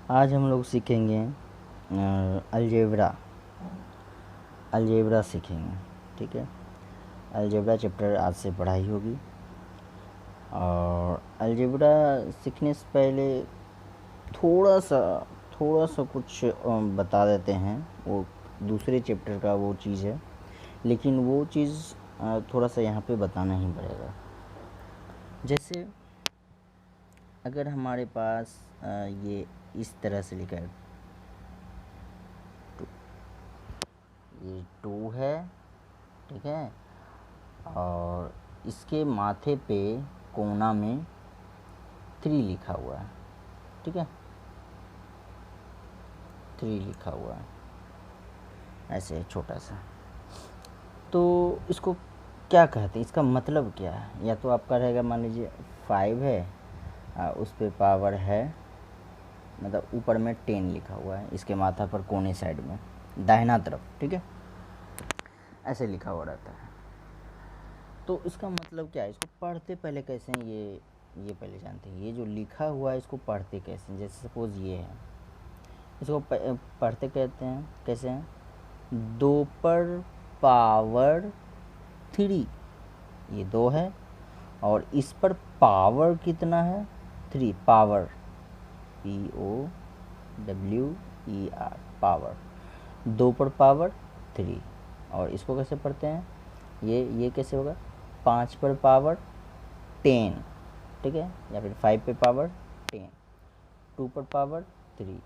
आज हम लोग सीखेंगे अलजेब्रा। अलजेब्रा सीखेंगे, ठीक है। अलजेब्रा चैप्टर आज से पढ़ाई होगी। और अलजेब्रा सीखने से पहले थोड़ा सा कुछ बता देते हैं। वो दूसरे चैप्टर का वो चीज़ है, लेकिन वो चीज़ थोड़ा सा यहाँ पे बताना ही पड़ेगा। जैसे अगर हमारे पास ये इस तरह से लिखा है, ये 2 है, ठीक है। और इसके माथे पे कोना में 3 लिखा हुआ है, ठीक है। 3 लिखा हुआ है ऐसे छोटा सा। तो इसको क्या कहते हैं, इसका मतलब क्या है? या तो आपका रहेगा, मान लीजिए 5 है, उस पे पावर है, मतलब ऊपर में 10 लिखा हुआ है, इसके माथा पर कोने साइड में दाहिना तरफ, ठीक है, ऐसे लिखा हुआ रहता है। तो इसका मतलब क्या है? इसको पढ़ते पहले कैसे हैं, ये पहले जानते हैं। ये जो लिखा हुआ है इसको पढ़ते कैसे हैं? जैसे सपोज ये है, इसको पढ़ते कहते हैं कैसे हैं? 2 पर पावर 3, ये 2 है, और इस पर पावर कितना है? 3, पावर POWER, पावर, 2 पर पावर 3। और इसको कैसे पढ़ते हैं? ये कैसे होगा? 5 पर पावर 10, ठीक है, या फिर 5 पे पावर 10, 2 पर पावर 3,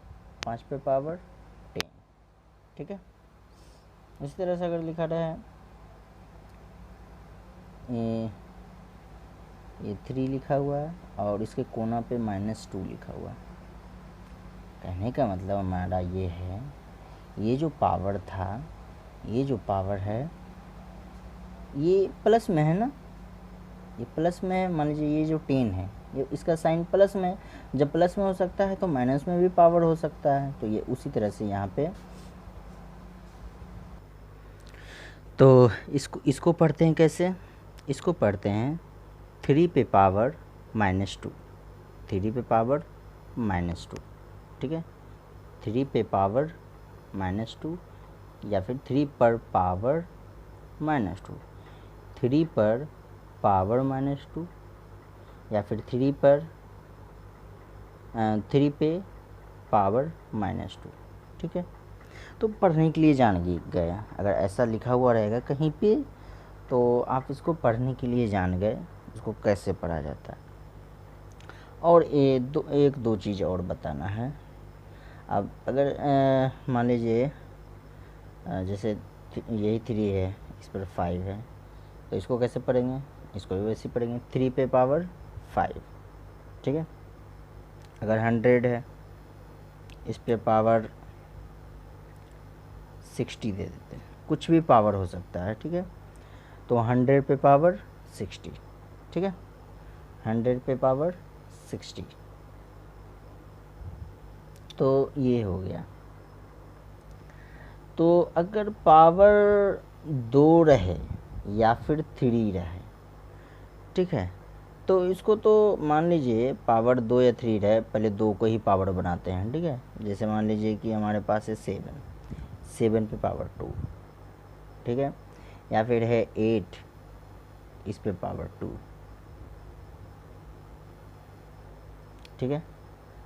5 पे पावर 10, ठीक है। इसी तरह से अगर लिखा रहा है ये 3 लिखा हुआ है और इसके कोना पे -2 लिखा हुआ है। कहने का मतलब हमारा ये है, ये जो पावर था, ये जो पावर है, ये प्लस में है ना, ये प्लस में है। मान लीजिए ये जो 10 है, ये इसका साइन प्लस में है। जब प्लस में हो सकता है तो माइनस में भी पावर हो सकता है। तो ये उसी तरह से यहाँ पे तो इसको पढ़ते हैं कैसे? इसको पढ़ते हैं 3 पे पावर -2, 3 पे पावर -2, ठीक है। 3 पे पावर -2, या फिर 3 पर पावर -2, 3 पर पावर -2, या फिर 3 पर 3 पे पावर -2, ठीक है। तो पढ़ने के लिए जान गया। अगर ऐसा लिखा हुआ रहेगा कहीं पे तो आप इसको पढ़ने के लिए जान गए, इसको कैसे पढ़ा जाता है। और एक दो चीज़ और बताना है। अब अगर मान लीजिए जैसे यही 3 है, इस पर 5 है, तो इसको कैसे पढ़ेंगे? इसको भी वैसे पढ़ेंगे, 3 पे पावर 5, ठीक है। अगर 100 है, इस पे पावर 60 दे देते हैं, कुछ भी पावर हो सकता है, ठीक है। तो 100 पे पावर 60, ठीक है, 100 पे पावर 60। तो ये हो गया। तो अगर पावर 2 रहे या फिर 3 रहे, ठीक है, तो इसको तो मान लीजिए पावर 2 या 3 रहे, पहले 2 को ही पावर बनाते हैं, ठीक है। जैसे मान लीजिए कि हमारे पास है 7 पे पावर 2, ठीक है, या फिर है 8, इस पे पावर 2, ठीक है।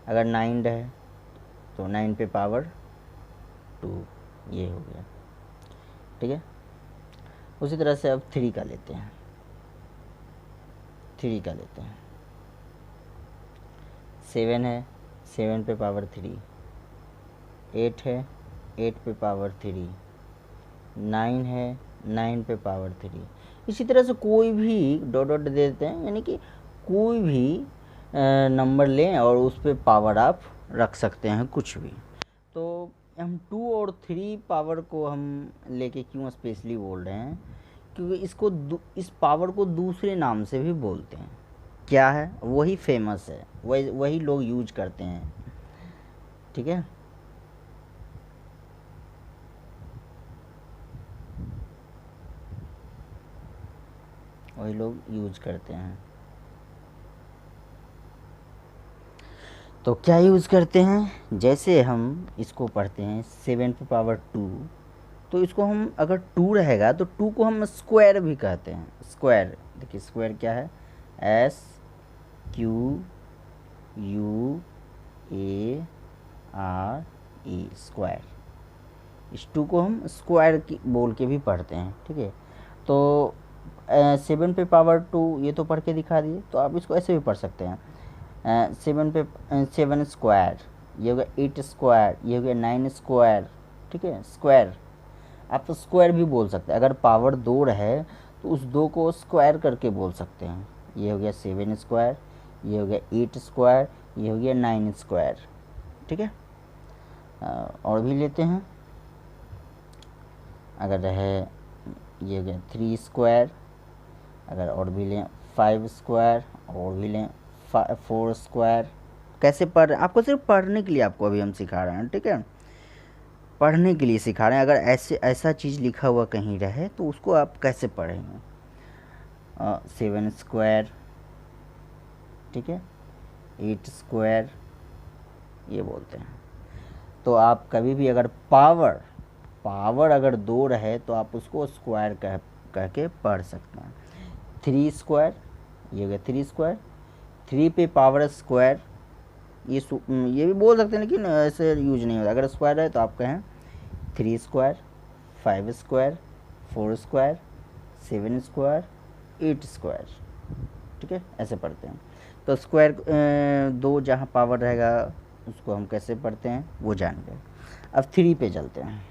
अगर 9 रहे तो 9 पे पावर 2, ये हो गया, ठीक है। उसी तरह से अब 3 का लेते हैं, 7 है, 7 पे पावर 3, 8 है, 8 पे पावर 3, 9 है, 9 पे पावर 3। इसी तरह से कोई भी डॉट डॉट दे देते हैं, यानी कि कोई भी नंबर लें और उस पर पावर आप रख सकते हैं, कुछ भी। तो हम 2 और 3 पावर को हम लेके क्यों स्पेशली बोल रहे हैं? क्योंकि इस पावर को दूसरे नाम से भी बोलते हैं। क्या है? वही फेमस है, वही लोग यूज करते हैं, ठीक है। वही लोग यूज करते हैं। तो क्या यूज़ करते हैं, जैसे हम इसको पढ़ते हैं 7⁻², तो इसको हम अगर 2 रहेगा तो 2 को हम स्क्वायर भी कहते हैं। स्क्वायर, देखिए स्क्वायर क्या है, SQUARE, स्क्वायर। इस 2 को हम स्क्वायर की बोल के भी पढ़ते हैं, ठीक है। तो 7⁻², ये तो पढ़ के दिखा दिए, तो आप इसको ऐसे भी पढ़ सकते हैं। 7 स्क्वायर, ये हो गया 8 स्क्वायर, ये हो गया 9 स्क्वायर, ठीक है। स्क्वायर, आप तो स्क्वायर भी बोल सकते हैं, अगर पावर 2 रहे तो उस 2 को स्क्वायर करके बोल सकते हैं। ये हो गया 7 स्क्वायर, ये हो गया 8 स्क्वायर, ये हो गया 9 स्क्वायर, ठीक है। और भी लेते हैं, अगर रहे ये हो गया 3 स्क्वायर, अगर और भी लें 5 स्क्वायर, और भी लें 4 स्क्वायर। कैसे पढ़ रहे हैं, आपको सिर्फ पढ़ने के लिए आपको अभी हम सिखा रहे हैं, ठीक है, पढ़ने के लिए सिखा रहे हैं। अगर ऐसा चीज़ लिखा हुआ कहीं रहे तो उसको आप कैसे पढ़ेंगे। 7 स्क्वायर, ठीक है, 8 स्क्वायर, ये बोलते हैं। तो आप कभी भी अगर पावर अगर 2 रहे तो आप उसको स्क्वायर कह के पढ़ सकते हैं। 3 स्क्वायर, ये हो गया 3 स्क्वायर, 3 पे पावर स्क्वायर, ये भी बोल सकते हैं, लेकिन ऐसे यूज नहीं होता। अगर स्क्वायर है तो आप कहें 3 square, 5 square, 4 square, 7 square, 8 square, ठीक है, ऐसे पढ़ते हैं। तो स्क्वायर 2 जहाँ पावर रहेगा उसको हम कैसे पढ़ते हैं वो जान गए। अब 3 पे चलते हैं।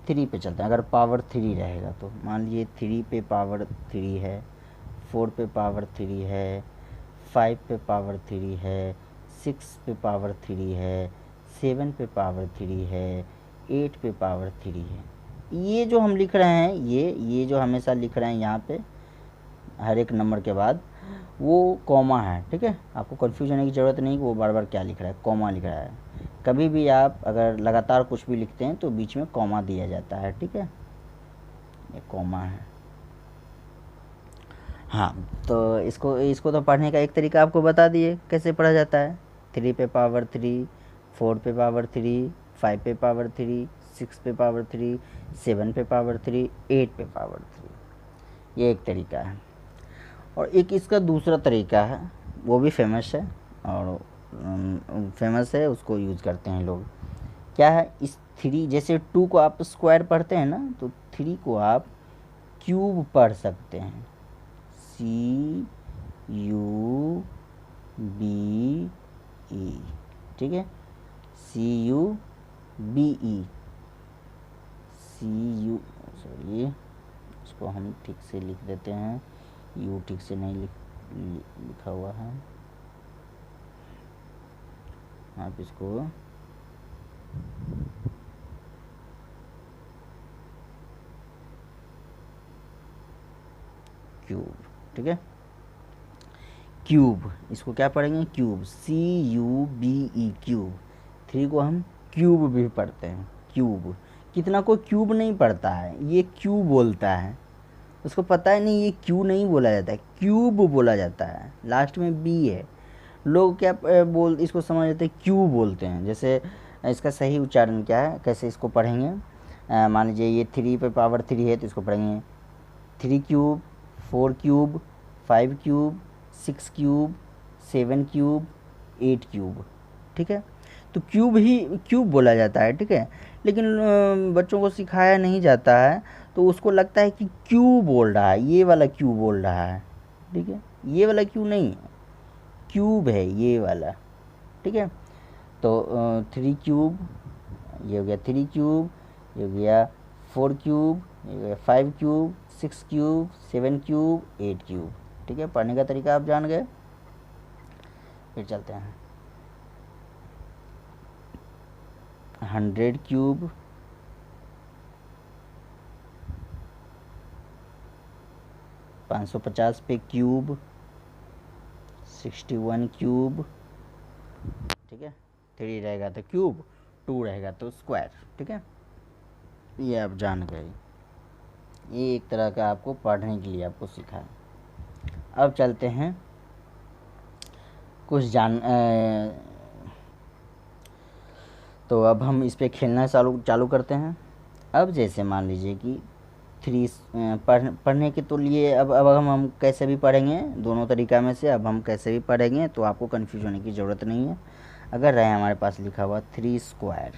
3 पे चलते हैं, अगर पावर 3 रहेगा तो मान लीजिए 3 पे पावर 3 है, 4 पे पावर 3 है, 5 पे पावर 3 है, 6 पे पावर 3 है, 7 पे पावर 3 है, 8 पे पावर 3 है। ये जो हम लिख रहे हैं, ये जो हमेशा लिख रहे हैं यहाँ पे हर एक नंबर के बाद, वो कॉमा है, ठीक है। आपको कन्फ्यूज होने की ज़रूरत नहीं कि वो बार बार क्या लिख रहा है, कॉमा लिख रहा है। कभी भी आप अगर लगातार कुछ भी लिखते हैं तो बीच में कॉमा दिया जाता है, ठीक है, ये कॉमा है। हाँ, तो इसको तो पढ़ने का एक तरीका आपको बता दिए कैसे पढ़ा जाता है। 3 पे पावर 3, 4 पे पावर 3, 5 पे पावर 3, 6 पे पावर 3, 7 पे पावर 3, 8 पे पावर 3, ये एक तरीका है। और एक इसका दूसरा तरीका है, वो भी फेमस है, और फेमस है, उसको यूज़ करते हैं लोग। क्या है, इस 3 जैसे 2 को आप स्क्वायर पढ़ते हैं ना, तो 3 को आप क्यूब पढ़ सकते हैं। CUBE, ठीक है, CUBE, सॉरी, इसको हम ठीक से लिख देते हैं, यू ठीक से नहीं लिखा हुआ है, आप इसको क्यूब, ठीक है, क्यूब, इसको क्या पढ़ेंगे, क्यूब, CUBE, क्यूब। 3 को हम क्यूब भी पढ़ते हैं, क्यूब। कितना कोई क्यूब नहीं पढ़ता है, ये क्यू बोलता है, उसको पता है नहीं ये क्यू नहीं बोला जाता है, क्यूब बोला जाता है, लास्ट में बी है। लोग क्या इसको समझ लेते हैं, क्यू बोलते हैं। जैसे इसका सही उच्चारण क्या है, कैसे इसको पढ़ेंगे, मान लीजिए ये 3 पे पावर 3 है तो इसको पढ़ेंगे 3 cube, 4 cube, 5 cube, 6 cube, 7 cube, 8 cube, ठीक है। तो क्यूब ही क्यूब बोला जाता है, ठीक है। लेकिन बच्चों को सिखाया नहीं जाता है, तो उसको लगता है कि क्यू बोल रहा है, ये वाला क्यू बोल रहा है, ठीक है, ये वाला क्यू नहीं है, क्यूब है ये वाला, ठीक है। तो 3 क्यूब, ये हो गया 3 क्यूब, ये हो गया 4 क्यूब, ये हो गया 5 क्यूब, 6 क्यूब, 7 क्यूब, 8 क्यूब, ठीक है। पढ़ने का तरीका आप जान गए। फिर चलते हैं 100 क्यूब, 550 पे क्यूब, 61 क्यूब, ठीक है। 3 रहेगा तो क्यूब, 2 रहेगा तो स्क्वायर, ठीक है। ये आप जान गए, ये एक तरह का आपको पढ़ने के लिए आपको सिखाया। अब चलते हैं कुछ तो अब हम इस पे खेलना चालू करते हैं। अब जैसे मान लीजिए कि थ्री पढ़ने के तो लिए अब हम कैसे भी पढ़ेंगे, दोनों तरीका में से अब हम कैसे भी पढ़ेंगे तो आपको कन्फ्यूज होने की ज़रूरत नहीं है। अगर रहे हमारे पास लिखा हुआ 3 स्क्वायर,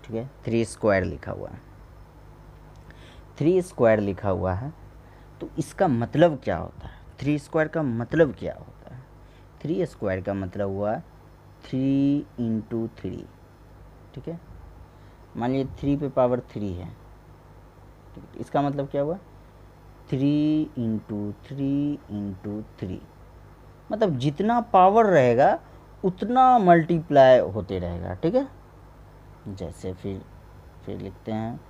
ठीक है, 3 स्क्वायर लिखा हुआ है, 3 स्क्वायर लिखा हुआ है, तो इसका मतलब क्या होता है? 3 स्क्वायर का मतलब क्या होता है? 3 स्क्वायर का मतलब हुआ 3 इंटू 3, ठीक है। मान लीजिए 3 पे पावर 3 है, ठीक है, इसका मतलब क्या हुआ? 3 इंटू 3 इंटू 3, मतलब जितना पावर रहेगा उतना मल्टीप्लाई होते रहेगा, ठीक है। जैसे फिर लिखते हैं,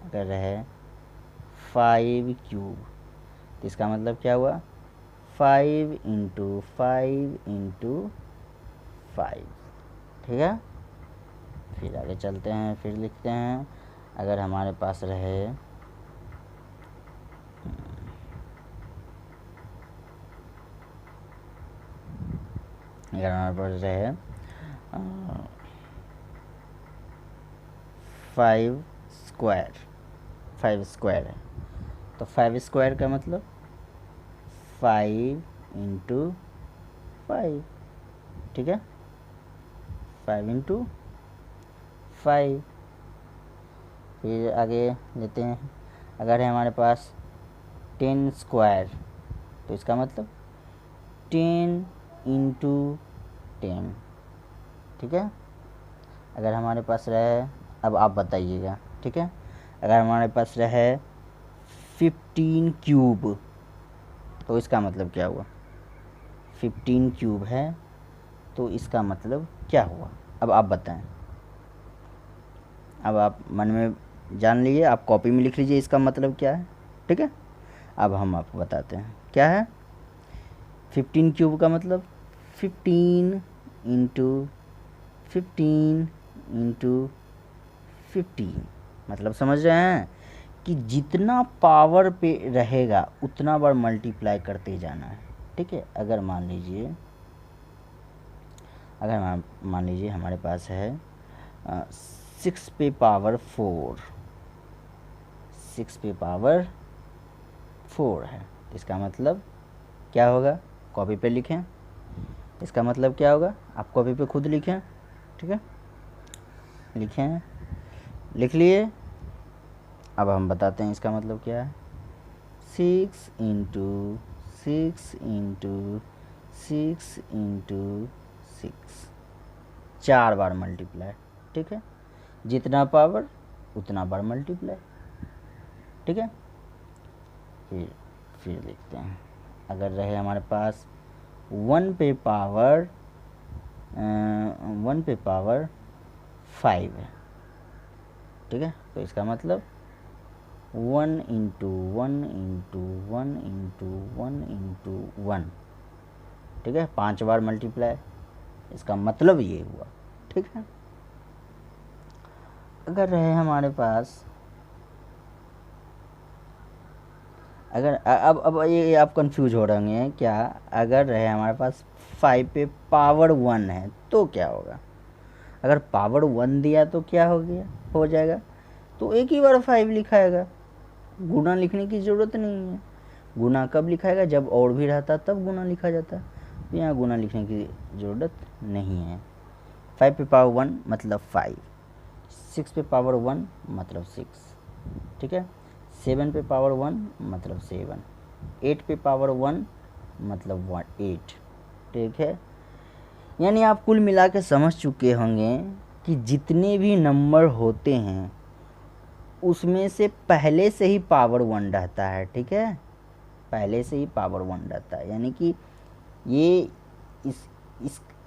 अगर रहे 5 क्यूब, तो इसका मतलब क्या हुआ? 5 इंटू 5 इंटू 5, ठीक है। फिर आगे चलते हैं, फिर लिखते हैं, अगर हमारे पास रहे अगर हमारे पास रहे 5 स्क्वायर, 5 स्क्वायर है, तो 5 स्क्वायर का मतलब 5 इंटू 5, ठीक है, 5 इंटू 5। फिर आगे लेते हैं, अगर है हमारे पास 10 स्क्वायर, तो इसका मतलब 10 इंटू 10, ठीक है। अगर हमारे पास रहे, अब आप बताइएगा, ठीक है, अगर हमारे पास रहे 15 क्यूब, तो इसका मतलब क्या हुआ? 15 क्यूब है, तो इसका मतलब क्या हुआ? अब आप बताएं। अब आप मन में जान लीजिए, आप कॉपी में लिख लीजिए इसका मतलब क्या है, ठीक है। अब हम आपको बताते हैं क्या है। 15 क्यूब का मतलब 15 इंटू 15 इंटू 15, मतलब समझ रहे हैं कि जितना पावर पे रहेगा उतना बार मल्टीप्लाई करते जाना है, ठीक है। अगर मान लीजिए हमारे पास है 6 पे पावर 4, 6 पे पावर 4 है, इसका मतलब क्या होगा? कॉपी पे लिखें, इसका मतलब क्या होगा? आप कॉपी पे खुद लिखें, ठीक है, लिखें, लिख लिए। अब हम बताते हैं इसका मतलब क्या है। 6 इंटू 6 इंटू 6 इंटू 6, 4 बार मल्टीप्लाई, ठीक है, जितना पावर उतना बार मल्टीप्लाई, ठीक है। फिर लिखते हैं, अगर रहे हमारे पास 1 पे पावर 5 है, ठीक है, तो इसका मतलब 1 इंटू 1 इंटू 1 इंटू 1 इंटू 1, ठीक है, 5 बार मल्टीप्लाई, इसका मतलब ये हुआ, ठीक है। अगर रहे हमारे पास, अगर अब ये आप कंफ्यूज हो रहे हैं क्या? अगर रहे हमारे पास 5 पे पावर 1 है तो क्या होगा? अगर पावर 1 दिया तो क्या हो जाएगा? तो एक ही बार 5 लिखाएगा, गुना लिखने की ज़रूरत नहीं है। गुना कब लिखाएगा? जब और भी रहता तब गुना लिखा जाता, तो यहाँ गुना लिखने की ज़रूरत नहीं है। 5 पे पावर 1 मतलब 5, 6 पे पावर 1 मतलब 6, ठीक है, 7 पे पावर 1 मतलब 7, 8 पे पावर 1 मतलब 8, ठीक है। यानी आप कुल मिला के समझ चुके होंगे कि जितने भी नंबर होते हैं उसमें से पहले से ही पावर 1 रहता है, ठीक है, पहले से ही पावर 1 रहता है। यानी कि ये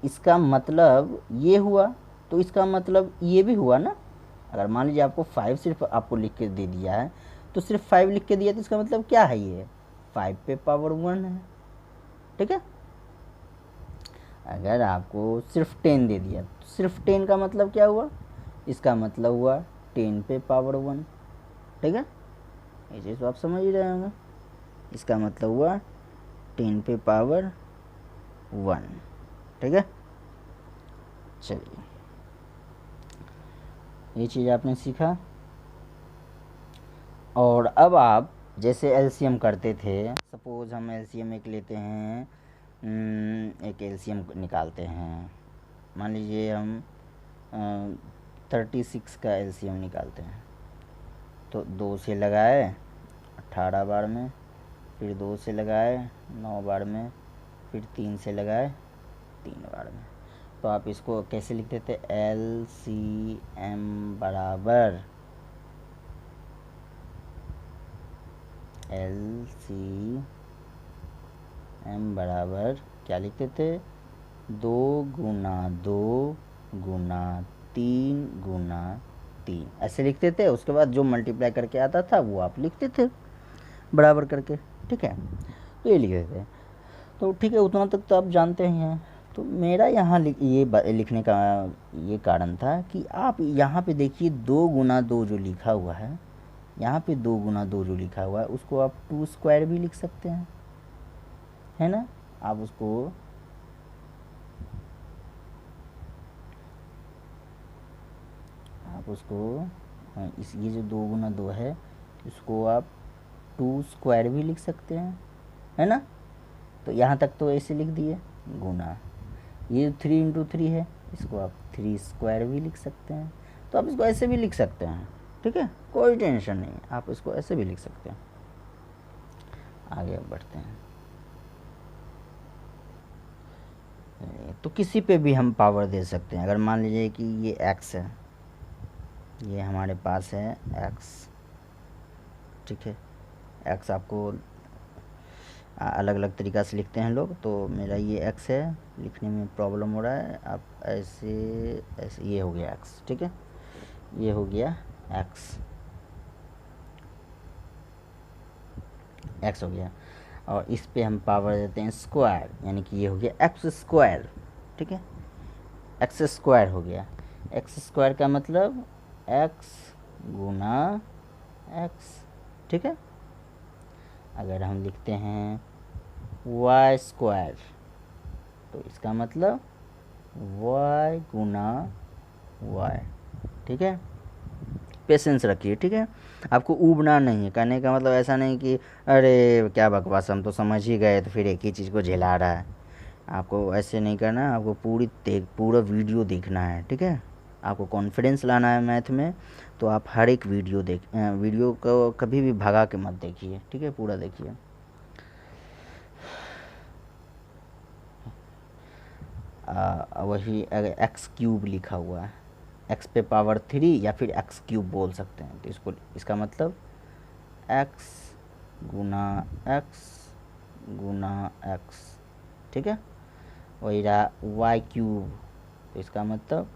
इसका मतलब ये हुआ, तो इसका मतलब ये भी हुआ ना। अगर मान लीजिए आपको 5 सिर्फ आपको लिख के दे दिया है, तो सिर्फ 5 लिख के दिया, तो इसका मतलब क्या है? ये 5 पे पावर 1 है, ठीक है। अगर आपको सिर्फ 10 दे दिया, तो सिर्फ 10 का मतलब क्या हुआ? इसका मतलब हुआ 10 पे पावर 1, ठीक है, ये चीज़ तो आप समझ ही रहे होंगे। इसका मतलब हुआ 10 पे पावर 1। ठीक है, चलिए ये चीज़ आपने सीखा। और अब आप जैसे एलसीएम करते थे, सपोज हम एलसीएम एक लेते हैं, एक एलसीएम निकालते हैं, मान लीजिए हम 36 का एलसीएम निकालते हैं। तो 2 से लगाए 18 बार में, फिर 2 से लगाए 9 बार में, फिर 3 से लगाए 3 बार में। तो आप इसको कैसे लिखते थे? LCM बराबर क्या लिखते थे? 2 गुना 2 गुना 3 गुना 3, ऐसे लिखते थे। उसके बाद जो मल्टीप्लाई करके आता था वो आप लिखते थे बराबर करके। ठीक है, तो ये लिखते थे। तो ठीक है, उतना तक तो आप जानते ही हैं। तो मेरा यहाँ ये लिखने का ये कारण था कि आप यहाँ पे देखिए 2 गुना 2 जो लिखा हुआ है, यहाँ पे 2 गुना 2 जो लिखा हुआ है उसको आप 2 स्क्वायर भी लिख सकते हैं, है ना। आप उसको इस ये जो 2 गुना 2 है इसको आप 2 स्क्वायर भी लिख सकते हैं, है ना। तो यहाँ तक तो ऐसे लिख दिए गुना, ये 3 इंटू 3 है, इसको आप 3 स्क्वायर भी लिख सकते हैं। तो आप इसको ऐसे भी लिख सकते हैं, ठीक है, कोई टेंशन नहीं, आप इसको ऐसे भी लिख सकते हैं। आगे बढ़ते हैं। तो किसी पे भी हम पावर दे सकते हैं। अगर मान लीजिए कि ये x है, ये हमारे पास है x, ठीक है। x आपको अलग अलग तरीक़ा से लिखते हैं लोग, तो मेरा ये x है, लिखने में प्रॉब्लम हो रहा है। आप ऐसे ऐसे, ये हो गया x, ठीक है, ये हो गया x हो गया। और इस पे हम पावर देते हैं स्क्वायर, यानी कि ये हो गया x स्क्वायर, ठीक है, x स्क्वायर हो गया। x स्क्वायर का मतलब x गुना x, ठीक है। अगर हम लिखते हैं y स्क्वायर, तो इसका मतलब y गुना y, ठीक है। पेशेंस रखिए, ठीक है, आपको ऊबना नहीं है। कहने का मतलब ऐसा नहीं कि अरे क्या बकवास, हम तो समझ ही गए, तो फिर एक ही चीज़ को झेला रहा है। आपको ऐसे नहीं करना है, आपको पूरा वीडियो देखना है, ठीक है। आपको कॉन्फिडेंस लाना है मैथ में, तो आप हर एक वीडियो को कभी भी भगा के मत देखिए, ठीक है, पूरा देखिए। वही अगर एक्स क्यूब लिखा हुआ है, x पे पावर 3 या फिर x क्यूब बोल सकते हैं, तो इसका मतलब x गुना x, ठीक है। वही रहा y क्यूब, तो इसका मतलब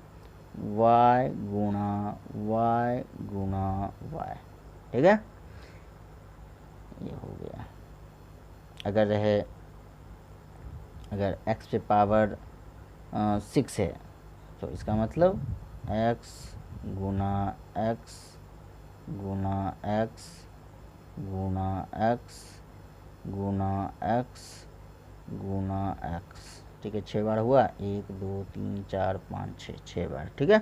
y गुना y, ठीक है, ये हो गया। अगर x पे पावर 6 है, तो इसका मतलब x गुना x गुना x गुना x गुना x गुना x, ठीक है। 6 बार हुआ, 1 2 3 4 5 6 बार, ठीक है,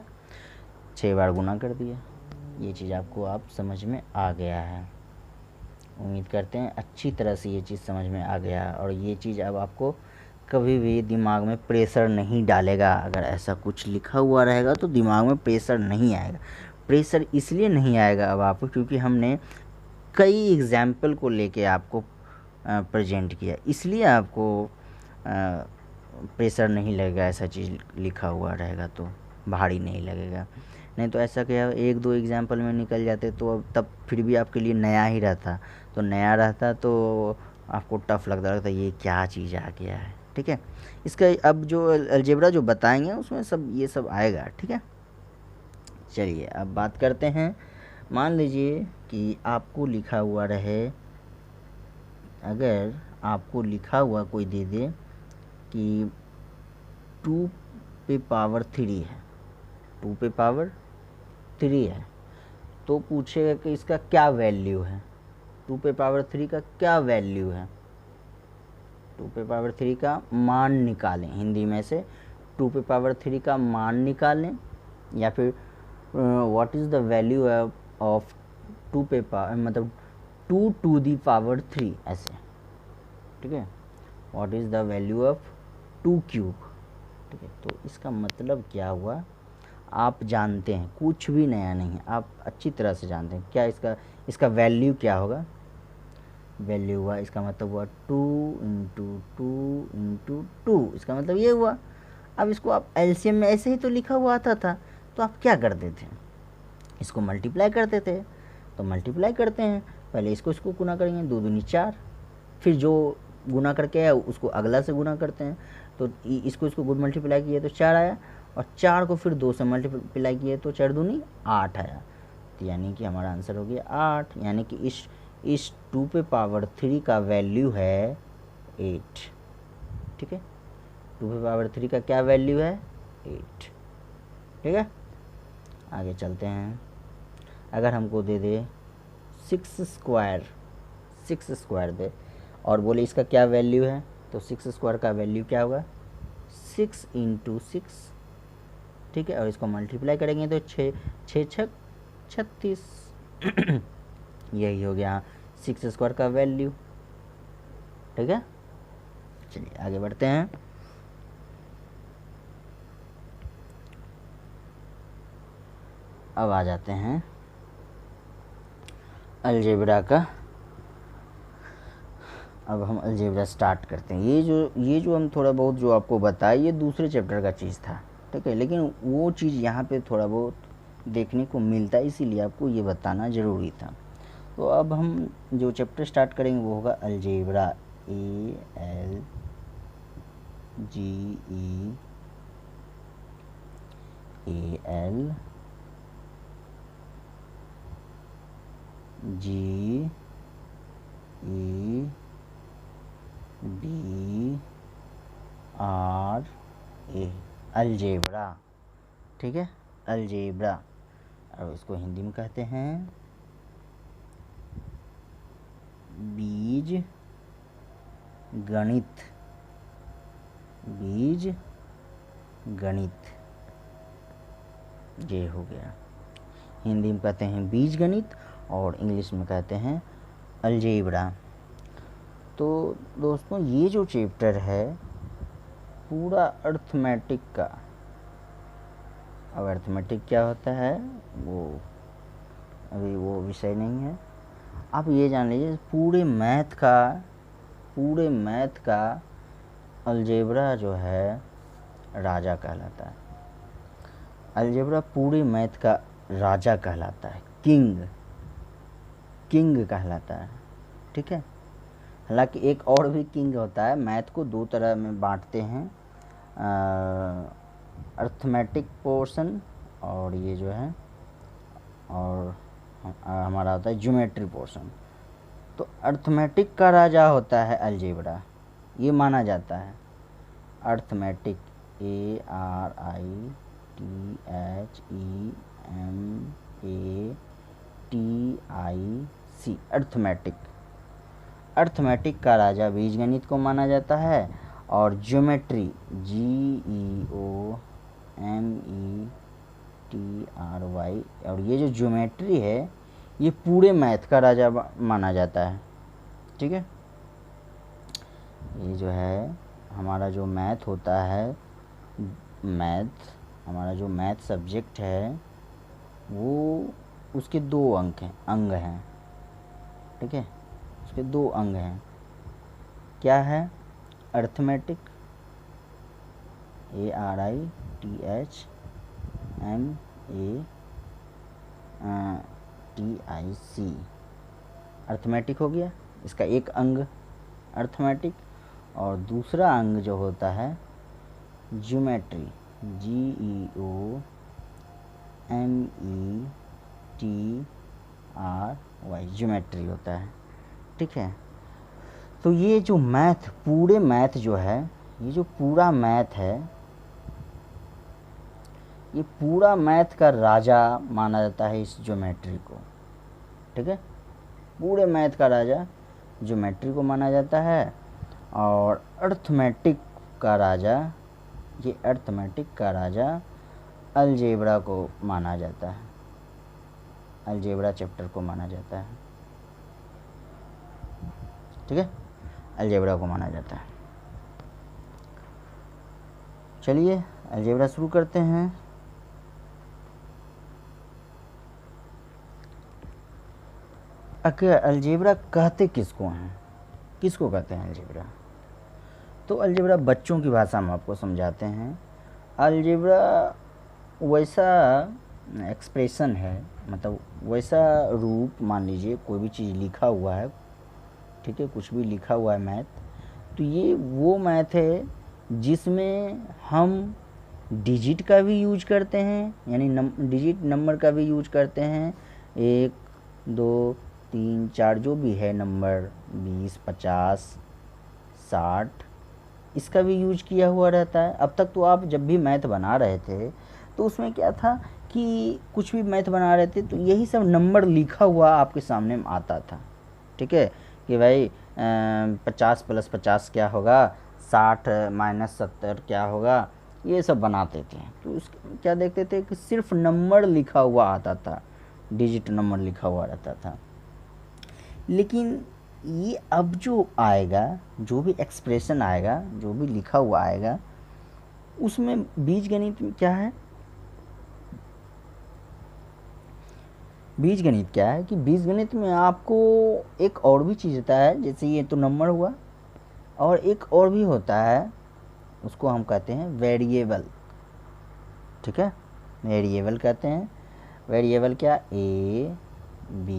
6 बार गुना कर दिया। ये चीज़ आपको आप समझ में आ गया है, उम्मीद करते हैं अच्छी तरह से ये चीज़ समझ में आ गया है। और ये चीज़ अब आपको कभी भी दिमाग में प्रेशर नहीं डालेगा। अगर ऐसा कुछ लिखा हुआ रहेगा तो दिमाग में प्रेशर नहीं आएगा। प्रेशर इसलिए नहीं आएगा अब आपको, क्योंकि हमने कई एग्जाम्पल को लेके आपको प्रेजेंट किया, इसलिए आपको प्रेशर नहीं लगेगा। ऐसा चीज़ लिखा हुआ रहेगा तो भारी नहीं लगेगा। नहीं तो ऐसा क्या 1-2 एग्जाम्पल में निकल जाते तो अब तब फिर भी आपके लिए नया ही रहता, तो नया रहता तो आपको टफ लगता ये क्या चीज़ आ गया है, ठीक है। इसका अब जो अलजेब्रा जो बताएंगे उसमें सब ये सब आएगा, ठीक है। चलिए अब बात करते हैं। मान लीजिए कि आपको लिखा हुआ रहे, अगर आपको लिखा हुआ कोई दे दे कि 2 पे पावर 3 है, 2 पे पावर 3 है, तो पूछेगा कि इसका क्या वैल्यू है, 2 पे पावर 3 का क्या वैल्यू है। 2 पे पावर 3 का मान निकालें, हिंदी में से 2 पे पावर 3 का मान निकालें, या फिर what is the value of 2 पे पावर मतलब 2 टू दी पावर 3, ऐसे, ठीक है। What is the value of 2 cube, ठीक है। तो इसका मतलब क्या हुआ, आप जानते हैं, कुछ भी नया नहीं है, आप अच्छी तरह से जानते हैं क्या इसका वैल्यू क्या होगा। वैल्यू हुआ, इसका मतलब हुआ 2 इंटू 2 इंटू 2, इसका मतलब ये हुआ। अब इसको आप एलसीएम में ऐसे ही तो लिखा हुआ आता था, तो आप क्या करते थे, इसको मल्टीप्लाई करते थे। तो मल्टीप्लाई करते हैं, पहले इसको गुना करेंगे, 2 दूनी 4, फिर जो गुना करके आया उसको अगला से गुना करते हैं। तो इसको गुड मल्टीप्लाई किए तो 4 आया, और 4 को फिर 2 से मल्टीप्लाई किए तो 4 दूनी 8 आया। तो यानी कि हमारा आंसर हो गया 8, यानी कि इस 2 पे पावर 3 का वैल्यू है 8, ठीक है। 2 पे पावर 3 का क्या वैल्यू है, 8, ठीक है। आगे चलते हैं। अगर हमको दे दे 6 स्क्वायर दे और बोले इसका क्या वैल्यू है, तो 6 स्क्वायर का वैल्यू क्या होगा, 6 इंटू 6, ठीक है। और इसको मल्टीप्लाई करेंगे तो 6 6 36 यही हो गया 6 स्क्वायर का वैल्यू, ठीक है। चलिए आगे बढ़ते हैं। अब आ जाते हैं अलजेब्रा का। अब हम अलजेब्रा स्टार्ट करते हैं। ये जो हम थोड़ा बहुत जो आपको बताया, ये दूसरे चैप्टर का चीज़ था, ठीक है, लेकिन वो चीज़ यहाँ पे थोड़ा बहुत देखने को मिलता है, इसीलिए आपको ये बताना ज़रूरी था। तो अब हम जो चैप्टर स्टार्ट करेंगे वो होगा अलजेब्रा, ALGEBRA, अलजेब्रा, ठीक है, अलजेब्रा। और इसको हिंदी में कहते हैं बीज गणित, बीज गणित, ये हो गया। हिंदी में कहते हैं बीज गणित और इंग्लिश में कहते हैं अलजेब्रा। तो दोस्तों ये जो चैप्टर है पूरा अर्थमेटिक का, अब अर्थमेटिक क्या होता है वो अभी वो विषय नहीं है, आप ये जान लीजिए पूरे मैथ का अलजेब्रा जो है राजा कहलाता है। अलजेब्रा पूरे मैथ का राजा कहलाता है, किंग कहलाता है, ठीक है। हालांकि एक और भी किंग होता है। मैथ को 2 तरह में बांटते हैं, अर्थमेटिक पोर्शन और ये जो है, और हमारा होता है ज्योमेट्री पोर्शन। तो अर्थमेटिक का राजा होता है अलजेब्रा, ये माना जाता है। अर्थमेटिक, ARITHMEATIC, अर्थमेटिक का राजा बीजगणित को माना जाता है। और ज्योमेट्री, GEOMETRY, और ये जो ज्योमेट्री है ये पूरे मैथ का राजा माना जाता है, ठीक है। ये जो है हमारा जो मैथ होता है, हमारा जो मैथ सब्जेक्ट है वो उसके 2 अंग हैं, ठीक है। उसके 2 अंग हैं, क्या है, अर्थमेटिक ARITHMEATIC, अर्थमेटिक हो गया, इसका एक अंग अर्थमेटिक। और दूसरा अंग जो होता है ज्योमेट्री, GEOMETRY, ज्योमेट्री होता है, ठीक है। तो ये जो मैथ, पूरे मैथ जो है, ये जो पूरा मैथ है, ये पूरा मैथ का राजा माना जाता है इस ज्योमेट्री को, ठीक है। पूरे मैथ का राजा ज्योमेट्री को माना जाता है। और अर्थमेटिक का राजा, ये अर्थमेटिक का राजा अलजेब्रा को माना जाता है, अलजेब्रा चैप्टर को माना जाता है। ठीक है, अलजेब्रा को माना जाता है। चलिए अलजेब्रा शुरू करते हैं। आखिर अलजेब्रा कहते किसको हैं, किसको कहते हैं अलजेब्रा? तो अलजेब्रा बच्चों की भाषा में आपको समझाते हैं। अलजेब्रा वैसा एक्सप्रेशन है, मतलब वैसा रूप, मान लीजिए कोई भी चीज़ लिखा हुआ है, ठीक है, कुछ भी लिखा हुआ है मैथ, तो ये वो मैथ है जिसमें हम डिजिट का भी यूज करते हैं, यानी डिजिट नंबर का भी यूज करते हैं, 1 2 3 4 जो भी है नंबर, 20 50 60, इसका भी यूज किया हुआ रहता है। अब तक तो आप जब भी मैथ बना रहे थे तो उसमें क्या था कि कुछ भी मैथ बना रहे थे तो यही सब नंबर लिखा हुआ आपके सामने आता था। ठीक है, कि भाई 50 + 50 क्या होगा, 60 - 70 क्या होगा, ये सब बनाते थे। तो उस क्या देखते थे कि सिर्फ नंबर लिखा हुआ आता था, डिजिट नंबर लिखा हुआ रहता था। लेकिन ये अब जो आएगा, जो भी एक्सप्रेशन आएगा, जो भी लिखा हुआ आएगा, उसमें बीजगणित क्या है? बीजगणित क्या है कि बीजगणित में आपको एक और भी चीज़ होता है, जैसे ये तो नंबर हुआ, और एक और भी होता है, उसको हम कहते हैं वेरिएबल। ठीक है, वेरिएबल कहते हैं। वेरिएबल क्या? A B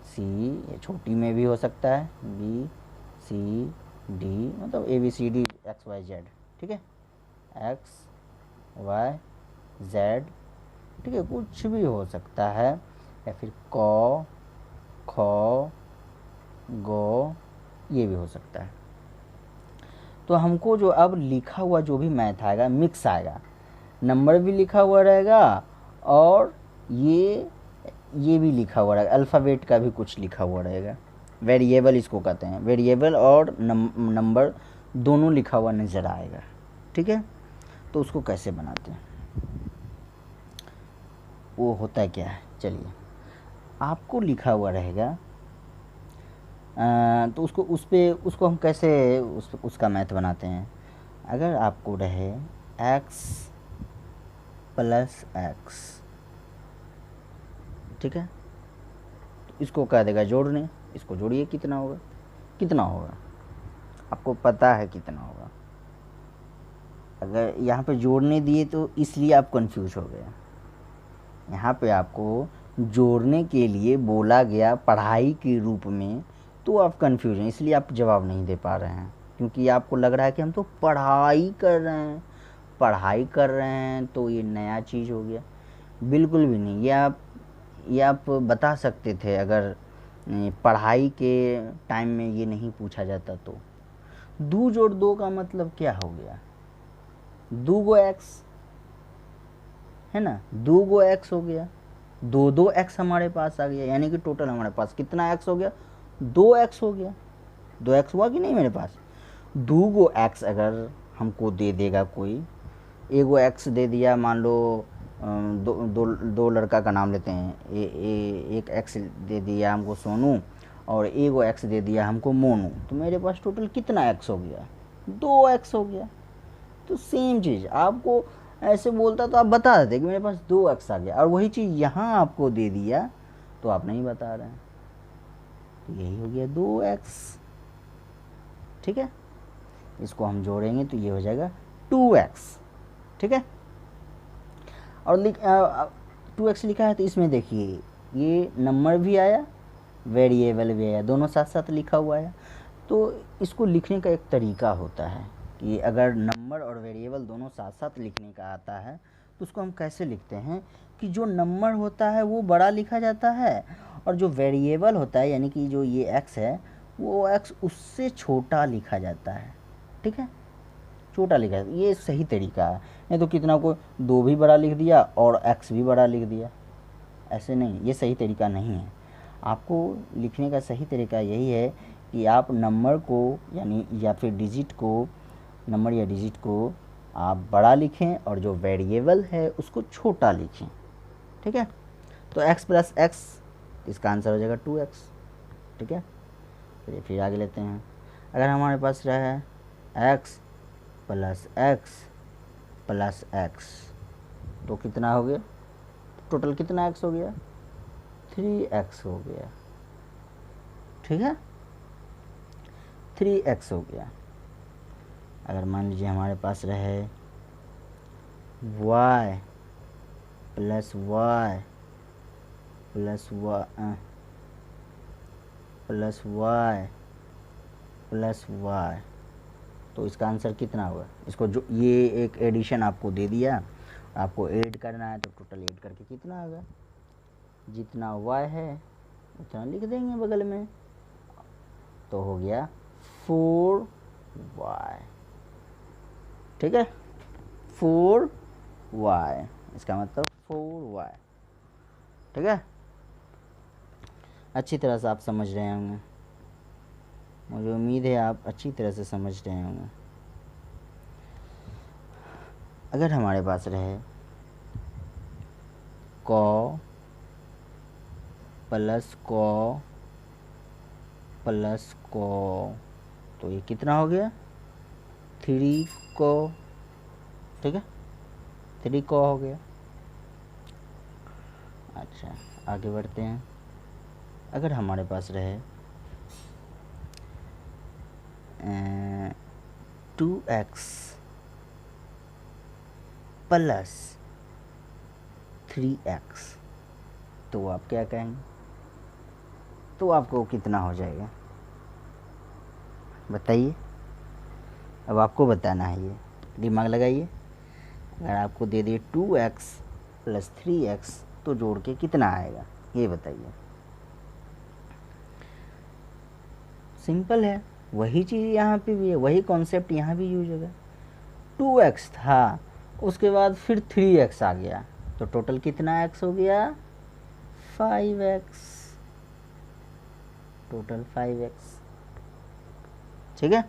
C, ये छोटी में भी हो सकता है, B C D, मतलब ABCD XYZ। ठीक है, XYZ, ठीक है, कुछ भी हो सकता है, या फिर क ख ग, ये भी हो सकता है। तो हमको जो अब लिखा हुआ जो भी मैथ आएगा, मिक्स आएगा, नंबर भी लिखा हुआ रहेगा और ये भी लिखा हुआ रहेगा, अल्फ़ाबेट का भी कुछ लिखा हुआ रहेगा। वेरिएबल इसको कहते हैं, वेरिएबल और नंबर दोनों लिखा हुआ नज़र आएगा। ठीक है, तो उसको कैसे बनाते हैं, वो होता क्या है? चलिए, आपको लिखा हुआ रहेगा, तो उसको हम कैसे उसका मैथ बनाते हैं? अगर आपको रहे x + x, ठीक है, तो इसको कह देगा जोड़ने, इसको जोड़िए, कितना होगा? कितना होगा आपको पता है कितना होगा? अगर यहाँ पे जोड़ने दिए तो इसलिए आप कंफ्यूज हो गए। यहाँ पे आपको जोड़ने के लिए बोला गया पढ़ाई के रूप में, तो आप कंफ्यूज हैं, इसलिए आप जवाब नहीं दे पा रहे हैं, क्योंकि आपको लग रहा है कि हम तो पढ़ाई कर रहे हैं, पढ़ाई कर रहे हैं तो ये नया चीज़ हो गया। बिल्कुल भी नहीं, ये आप बता सकते थे अगर पढ़ाई के टाइम में ये नहीं पूछा जाता तो। 2 जोड़ 2 का मतलब क्या हो गया? 2 गो x है ना, 2 गो x हो गया, 2 x हमारे पास आ गया, यानी कि टोटल हमारे पास कितना x हो गया? 2x हो गया। 2x हुआ कि नहीं मेरे पास? 2 गो x अगर हमको दे देगा कोई, एगो x दे दिया, मान लो दो लड़का का नाम लेते हैं, एक x दे दिया हमको सोनू, और एगो x दे दिया हमको मोनू, तो मेरे पास टोटल कितना x हो गया? 2x हो गया। तो सेम चीज़ आपको ऐसे बोलता तो आप बता देते कि मेरे पास 2x आ गया, और वही चीज़ यहाँ आपको दे दिया तो आप नहीं बता रहे हैं, तो यही हो गया 2x। ठीक है, इसको हम जोड़ेंगे तो ये हो जाएगा 2x। ठीक है, और 2x लिखा है तो इसमें देखिए ये नंबर भी आया, वेरिएबल भी आया, दोनों साथ साथ लिखा हुआ है। तो इसको लिखने का एक तरीका होता है कि अगर नंबर और वेरिएबल दोनों साथ साथ लिखने का आता है तो उसको हम कैसे लिखते हैं कि जो नंबर होता है वो बड़ा लिखा जाता है, और जो वेरिएबल होता है यानी कि जो ये x है वो x उससे छोटा लिखा जाता है। ठीक है, छोटा लिखा है, ये सही तरीका है। नहीं तो कितना को 2 भी बड़ा लिख दिया और x भी बड़ा लिख दिया, ऐसे नहीं, ये सही तरीका नहीं है। आपको लिखने का सही तरीका यही है कि आप नंबर को यानी या फिर डिजिट को, नंबर या डिजिट को आप बड़ा लिखें और जो वेरिएबल है उसको छोटा लिखें। ठीक है, तो x प्लस एक्स, इसका आंसर हो जाएगा 2x। ठीक है, चलिए फिर आगे लेते हैं। अगर हमारे पास रहा है x plus x plus x, तो कितना हो गया, टोटल कितना x हो गया, 3x हो गया। ठीक है, 3x हो गया। अगर मान लीजिए हमारे पास रहे y plus Y plus Y plus Y, तो इसका आंसर कितना होगा। इसको जो ये एक एडिशन आपको दे दिया, आपको ऐड करना है, तो टोटल ऐड करके कितना होगा, जितना y है उतना लिख देंगे बगल में, तो हो गया 4y। ठीक है, 4y, इसका मतलब 4y। ठीक है, अच्छी तरह से आप समझ रहे होंगे, मुझे उम्मीद है आप अच्छी तरह से समझ रहे होंगे। अगर हमारे पास रहे कॉ प्लस कॉ प्लस कॉ, तो ये कितना हो गया, 3 कॉ। ठीक है, 3 कॉ हो गया। अच्छा, आगे बढ़ते हैं। अगर हमारे पास रहे 2x प्लस 3x, तो आप क्या कहेंगे, तो आपको कितना हो जाएगा बताइए। अब आपको बताना है, ये दिमाग लगाइए। अगर आपको दे दिए 2x प्लस 3x, तो जोड़ के कितना आएगा ये बताइए। सिंपल है, वही चीज़ यहाँ पे भी है, वही कॉन्सेप्ट यहाँ भी यूज होगा। 2x था, उसके बाद फिर 3x आ गया, तो टोटल कितना x हो गया, 5x, टोटल 5x। ठीक है,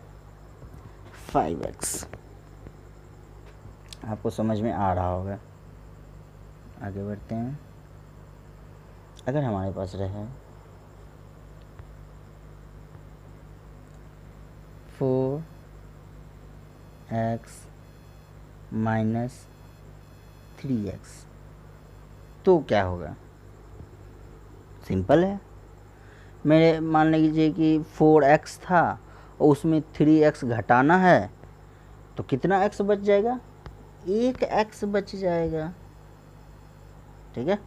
5x आपको समझ में आ रहा होगा। आगे बढ़ते हैं। अगर हमारे पास रहे 4x माइनस 3x, तो क्या होगा, सिंपल है। मेरे मान लीजिए कि 4x था और उसमें 3x घटाना है, तो कितना x बच जाएगा, 1x बच जाएगा। ठीक है,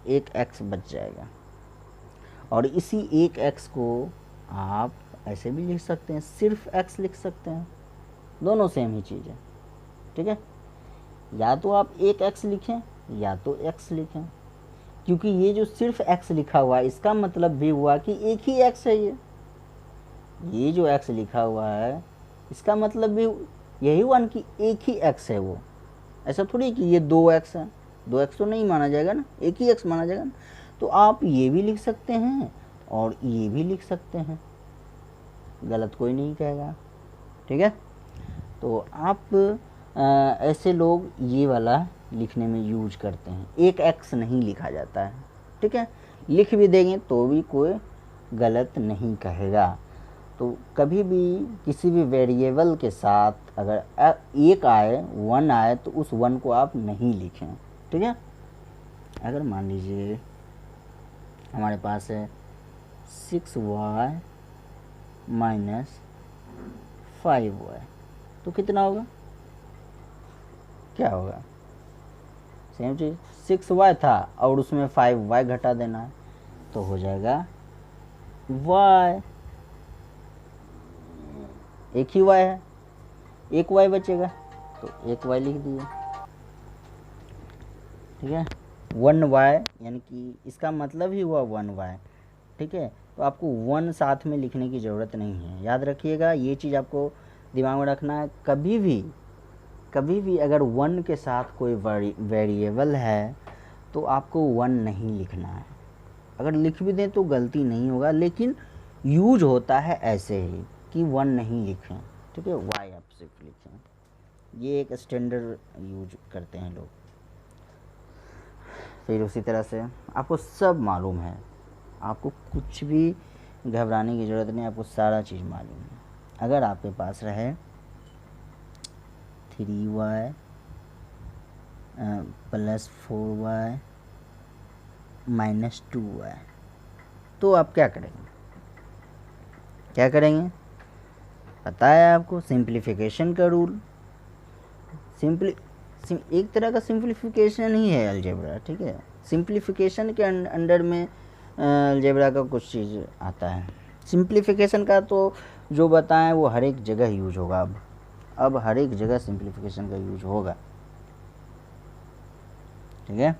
1x बच जाएगा। और इसी 1x को आप ऐसे भी लिख सकते हैं, सिर्फ x लिख सकते हैं, दोनों सेम ही चीज़ है। ठीक है, या तो आप 1x लिखें या तो x लिखें, क्योंकि ये जो सिर्फ x लिखा हुआ है इसका मतलब भी हुआ कि एक ही x है। ये जो x लिखा हुआ है इसका मतलब भी यही हुआ कि एक ही x है वो, ऐसा थोड़ी कि ये 2x है, 2x तो नहीं माना जाएगा ना, एक ही x माना जाएगा ना। तो आप ये भी लिख सकते हैं और ये भी लिख सकते हैं, गलत कोई नहीं कहेगा। ठीक है, तो आप ऐसे लोग ये वाला लिखने में यूज करते हैं, एक x नहीं लिखा जाता है। ठीक है, लिख भी देंगे तो भी कोई गलत नहीं कहेगा। तो कभी भी किसी भी वेरिएबल के साथ अगर एक आए, 1 आए, तो उस 1 को आप नहीं लिखें। ठीक है, अगर मान लीजिए हमारे पास है 6y माइनस 5y, तो कितना होगा, क्या होगा, सेम चीज़, 6y था और उसमें 5y घटा देना है, तो हो जाएगा y, एक ही y है, एक y बचेगा, तो एक y लिख दिए। ठीक है, 1y, यानी कि इसका मतलब ही हुआ 1y। ठीक है, तो आपको 1 साथ में लिखने की ज़रूरत नहीं है, याद रखिएगा, ये चीज़ आपको दिमाग में रखना है। कभी भी अगर 1 के साथ कोई वेरिएबल है तो आपको 1 नहीं लिखना है। अगर लिख भी दें तो गलती नहीं होगा, लेकिन यूज होता है ऐसे ही कि 1 नहीं लिखें, ठीक है, y आप सिर्फ लिखें, ये एक स्टैंडर्ड यूज करते हैं लोग। फिर उसी तरह से आपको सब मालूम है, आपको कुछ भी घबराने की ज़रूरत नहीं, आपको सारा चीज़ मालूम है। अगर आपके पास रहे 3y plus 4y minus 2y, तो आप क्या करेंगे? क्या करेंगे? पता है आपको, सिंप्लीफिकेशन का रूल। एक तरह का सिंप्लीफिकेशन ही है अलजेब्रा, ठीक है। सिंप्लीफिकेशन के अंडर में अलजेब्रा का कुछ चीज़ आता है। सिंप्लीफिकेशन का तो जो बताएं वो हर एक जगह यूज होगा। अब हर एक जगह सिंप्लीफिकेशन का यूज होगा, ठीक है।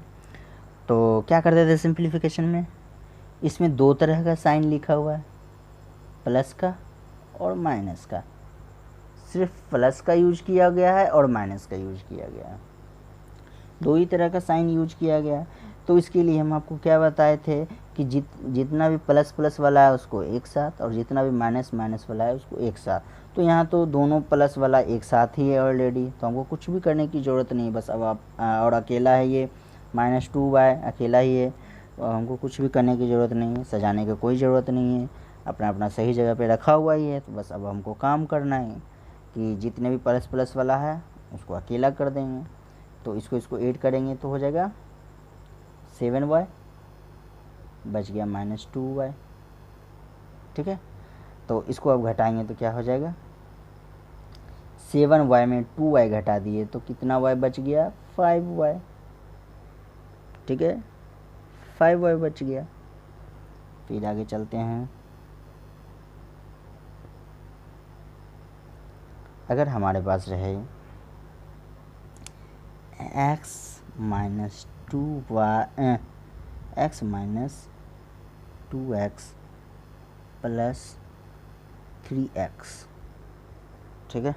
तो क्या करते थे सिंप्लीफिकेशन में? इसमें 2 तरह का साइन लिखा हुआ है, प्लस का और माइनस का। सिर्फ प्लस का यूज किया गया है और माइनस का यूज किया गया है, 2 ही तरह का साइन यूज किया गया। तो इसके लिए हम आपको क्या बताए थे कि जितना भी प्लस प्लस वाला है उसको एक साथ, और जितना भी माइनस माइनस वाला है उसको एक साथ। तो यहाँ तो दोनों प्लस वाला एक साथ ही है ऑलरेडी, तो हमको कुछ भी करने की ज़रूरत नहीं। बस अब आप और अकेला है ये -2y अकेला ही है, तो हमको कुछ भी करने की ज़रूरत नहीं है, सजाने की कोई ज़रूरत नहीं है, अपना अपना सही जगह पे रखा हुआ ही है। तो बस अब हमको काम करना है कि जितने भी प्लस प्लस वाला है उसको अकेला कर देंगे। तो इसको ऐड करेंगे तो हो जाएगा 7y, बच गया -2y, ठीक है। तो इसको अब घटाएंगे तो क्या हो जाएगा? 7y में 2y घटा दिए तो कितना y बच गया? 5y, ठीक है, 5y बच गया। फिर आगे चलते हैं। अगर हमारे पास रहे x minus 2x plus 3x, ठीक है,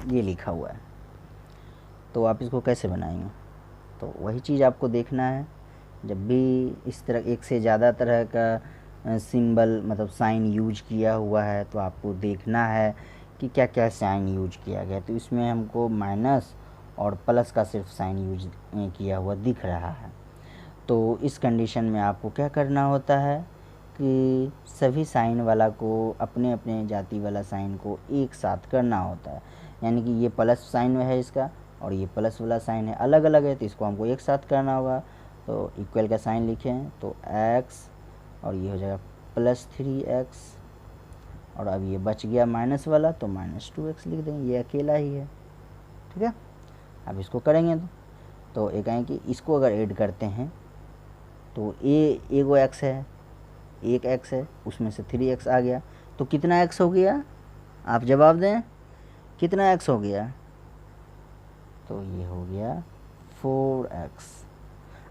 ये लिखा हुआ है, तो आप इसको कैसे बनाएंगे? तो वही चीज़ आपको देखना है। जब भी इस तरह एक से ज़्यादा तरह का सिंबल मतलब साइन यूज किया हुआ है तो आपको देखना है कि क्या क्या साइन यूज किया गया। तो इसमें हमको माइनस और प्लस का सिर्फ साइन यूज किया हुआ दिख रहा है। तो इस कंडीशन में आपको क्या करना होता है कि सभी साइन वाला को अपने अपने जाति वाला साइन को एक साथ करना होता है। यानी कि ये प्लस साइन है इसका और ये प्लस वाला साइन है, अलग अलग है, तो इसको हमको एक साथ करना होगा। तो इक्वल का साइन लिखें तो x और ये हो जाएगा +3x, और अब ये बच गया माइनस वाला तो -2x लिख देंगे, ये अकेला ही है, ठीक है। अब इसको करेंगे तो एक आए कि इसको अगर ऐड करते हैं तो एगो x है, एक x है, उसमें से 3x आ गया, तो कितना x हो गया? आप जवाब दें, कितना x हो गया? तो ये हो गया 4x।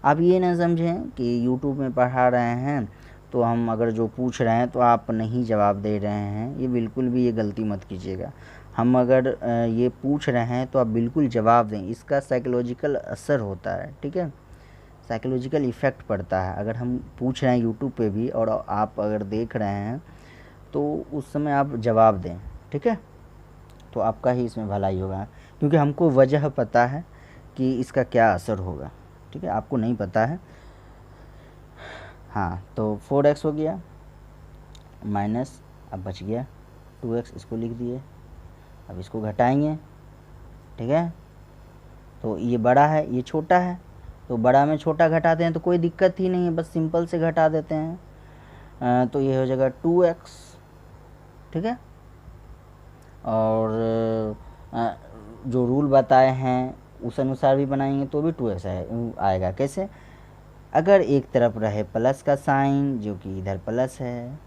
आप ये ना समझें कि YouTube में पढ़ा रहे हैं तो हम अगर जो पूछ रहे हैं तो आप नहीं जवाब दे रहे हैं, ये बिल्कुल भी ये गलती मत कीजिएगा। हम अगर ये पूछ रहे हैं तो आप बिल्कुल जवाब दें, इसका साइकोलॉजिकल असर होता है, ठीक है, साइकोलॉजिकल इफ़ेक्ट पड़ता है। अगर हम पूछ रहे हैं यूट्यूब पे भी और आप अगर देख रहे हैं तो उस समय आप जवाब दें, ठीक है, तो आपका ही इसमें भलाई होगा, क्योंकि हमको वजह पता है कि इसका क्या असर होगा, ठीक है, आपको नहीं पता है। हाँ, तो 4x हो गया माइनस, अब बच गया 2x, इसको लिख दिए। अब इसको घटाएंगे, ठीक है, तो ये बड़ा है ये छोटा है, तो बड़ा में छोटा घटाते हैं तो कोई दिक्कत ही नहीं है, बस सिंपल से घटा देते हैं। तो ये हो जाएगा 2x, ठीक है। और जो रूल बताए हैं उस अनुसार भी बनाएंगे तो भी 2x आएगा। कैसे? अगर एक तरफ रहे प्लस का साइन जो कि इधर प्लस है,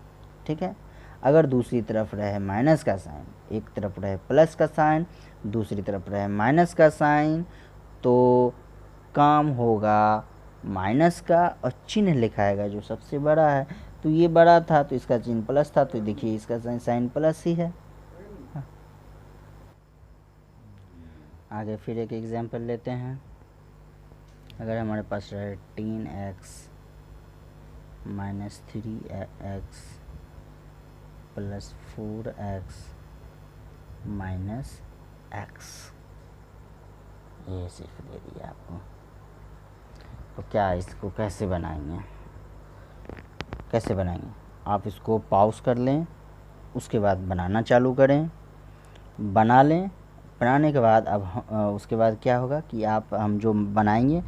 ठीक है, अगर दूसरी तरफ रहे माइनस का साइन, एक तरफ रहे प्लस का साइन दूसरी तरफ रहे माइनस का साइन, तो काम होगा माइनस का और चिन्ह लिखाएगा जो सबसे बड़ा है। तो ये बड़ा था तो इसका चिन्ह प्लस था, तो देखिए इसका साइन प्लस ही है। आगे फिर एक एग्जांपल लेते हैं। अगर हमारे पास रहे 10x - 3x plus 4x minus x, ये सिर्फ दे दिया आपको। तो क्या इसको कैसे बनाएंगे, कैसे बनाएंगे? आप इसको पॉज कर लें, उसके बाद बनाना चालू करें, बना लें। बनाने के बाद अब उसके बाद क्या होगा कि हम जो बनाएंगे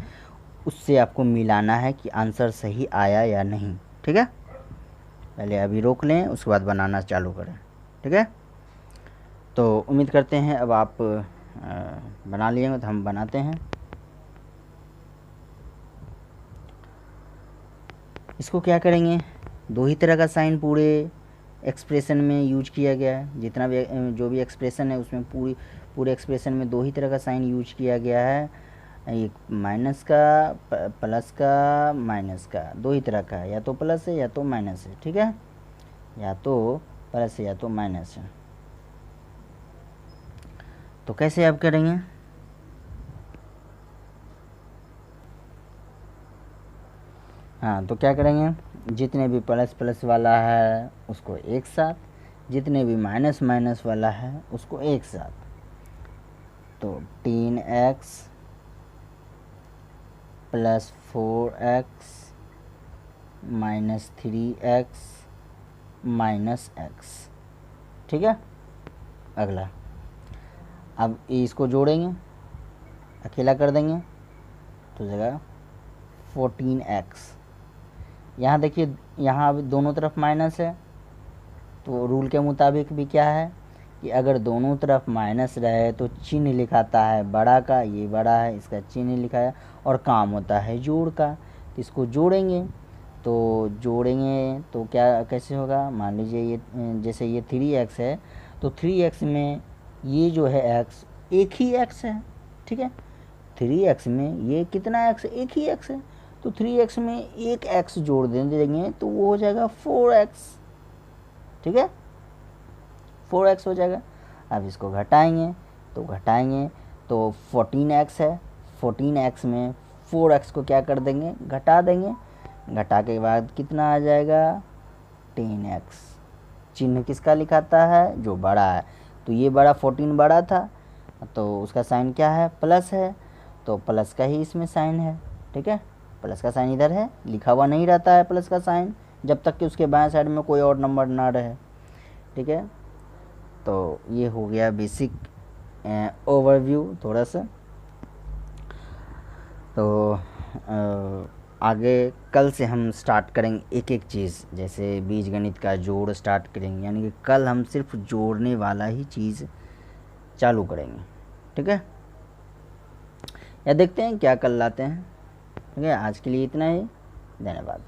उससे आपको मिलाना है कि आंसर सही आया या नहीं। ठीक है, पहले अभी रोक लें, उसके बाद बनाना चालू करें। ठीक है, तो उम्मीद करते हैं अब आप बना लिए, तो हम बनाते हैं। इसको क्या करेंगे, दो ही तरह का साइन पूरे एक्सप्रेशन में यूज किया गया है। जितना भी जो भी एक्सप्रेशन है उसमें पूरे एक्सप्रेशन में दो ही तरह का साइन यूज किया गया है, एक माइनस का, प्लस का, माइनस का, दो ही तरह का है, या तो प्लस है या तो माइनस है। ठीक है, या तो प्लस है या तो माइनस है। तो कैसे आप करेंगे, हाँ तो क्या करेंगे, जितने भी प्लस प्लस वाला है उसको एक साथ, जितने भी माइनस माइनस वाला है उसको एक साथ। तो 10x plus 4x minus 3x minus x। ठीक है, अगला अब इसको जोड़ेंगे, अकेला कर देंगे तो जगह 14x। यहाँ देखिए, यहाँ अब दोनों तरफ माइनस है, तो रूल के मुताबिक भी क्या है कि अगर दोनों तरफ माइनस रहे तो चिन्ह लिखाता है बड़ा का, ये बड़ा है इसका चिन्ह लिखा है, और काम होता है जोड़ का। तो इसको जोड़ेंगे तो क्या कैसे होगा, मान लीजिए ये जैसे ये 3x है, तो 3x में ये जो है x एक ही x है। ठीक है, 3x में ये कितना x है, एक ही x है, तो 3x में एक x जोड़ देंगे तो वो हो जाएगा 4x। ठीक है, 4x हो जाएगा। अब इसको घटाएंगे तो 14x है, 14x में 4x को क्या कर देंगे, घटा देंगे। घटा के बाद कितना आ जाएगा, 10x। चिन्ह किसका लिखाता है, जो बड़ा है, तो ये बड़ा 14 बड़ा था तो उसका साइन क्या है, प्लस है, तो प्लस का ही इसमें साइन है। ठीक है, प्लस का साइन इधर है, लिखा हुआ नहीं रहता है प्लस का साइन जब तक कि उसके बाएं साइड में कोई और नंबर ना रहे। ठीक है, तो ये हो गया बेसिक ओवरव्यू थोड़ा सा। तो आगे कल से हम स्टार्ट करेंगे एक एक चीज़, जैसे बीजगणित का जोड़ स्टार्ट करेंगे, यानी कि कल हम सिर्फ जोड़ने वाला ही चीज़ चालू करेंगे। ठीक है, या देखते हैं क्या कल लाते हैं। ठीक है, आज के लिए इतना ही, धन्यवाद।